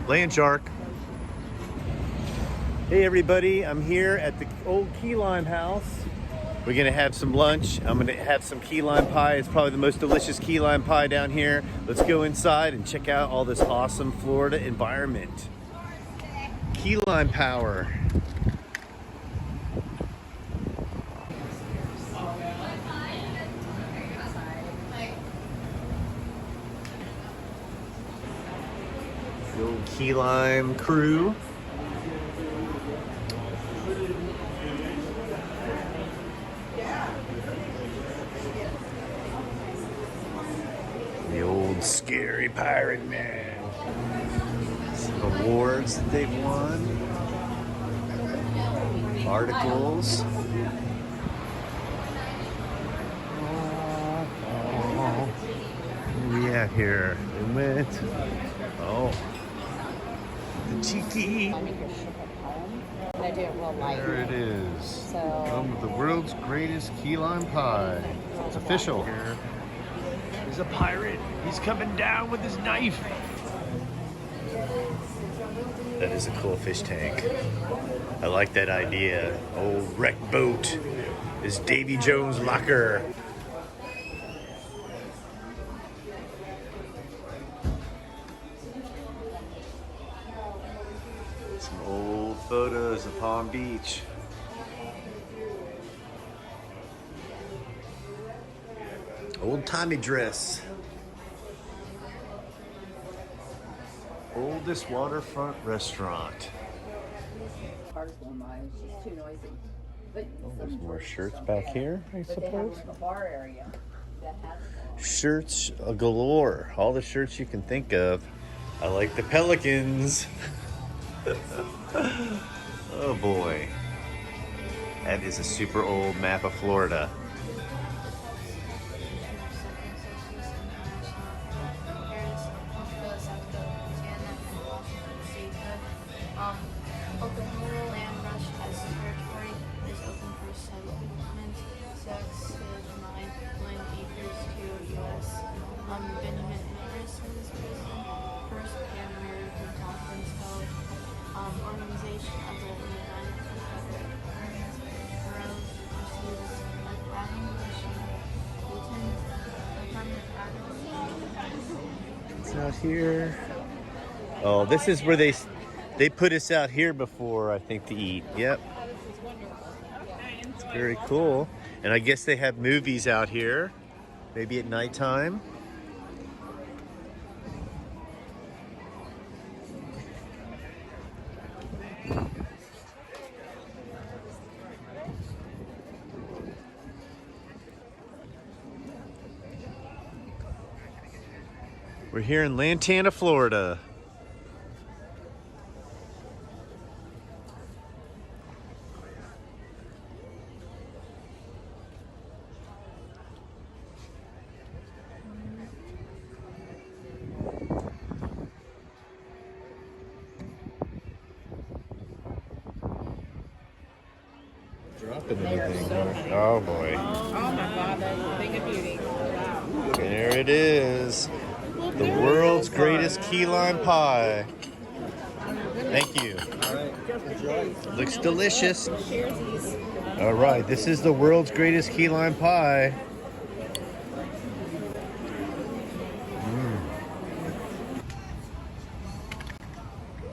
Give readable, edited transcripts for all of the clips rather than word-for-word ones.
Land shark. Hey everybody, I'm here at the old key lime house. We're gonna have some lunch. I'm gonna have some key lime pie. It's probably the most delicious key lime pie down here. Let's go inside and check out all this awesome Florida environment. Key lime power. The old key lime crew. The old scary pirate man. Some awards that they've won. Articles. Where we at here? They went. Oh. The cheeky. There it is. Home of the world's greatest key lime pie. It's official. Here. He's a pirate. He's coming down with his knife. That is a cool fish tank. I like that idea. Old wreck boat is Davy Jones' locker. Some old photos of Palm Beach. Old Tommy dress. Oldest waterfront restaurant. Cars going by, it's just too noisy. But There's more shirts back here, I suppose. a bar area that has Shirts galore. All the shirts you can think of. I like the Pelicans. Oh boy. That is a super old map of Florida. Oklahoma land rush as territory is open for settlement. 6 to 9 acres to U.S. Benjamin Harrison's prison. First Pan-American Conference held. Organization of the United Boroughs receives admission. Lieutenant Admiral. It's out here. Oh, this is where they put us out here before, I think, to eat. Yep. It's very cool. And I guess they have movies out here, maybe at nighttime. We're here in Lantana, Florida. Dropping anything. Oh boy. Oh my God, that's a thing of beauty. Wow. There it is. The world's greatest key lime pie. Thank you. Looks delicious. All right, this is the world's greatest key lime pie.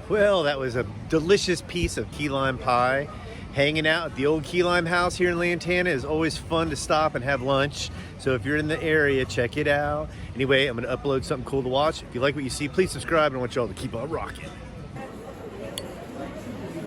Well, that was a delicious piece of key lime pie. Hanging out at the old key lime house here in Lantana is always fun to stop and have lunch. So if you're in the area, check it out. Anyway, I'm going to upload something cool to watch. If you like what you see, please subscribe, and I want y'all to keep on rocking.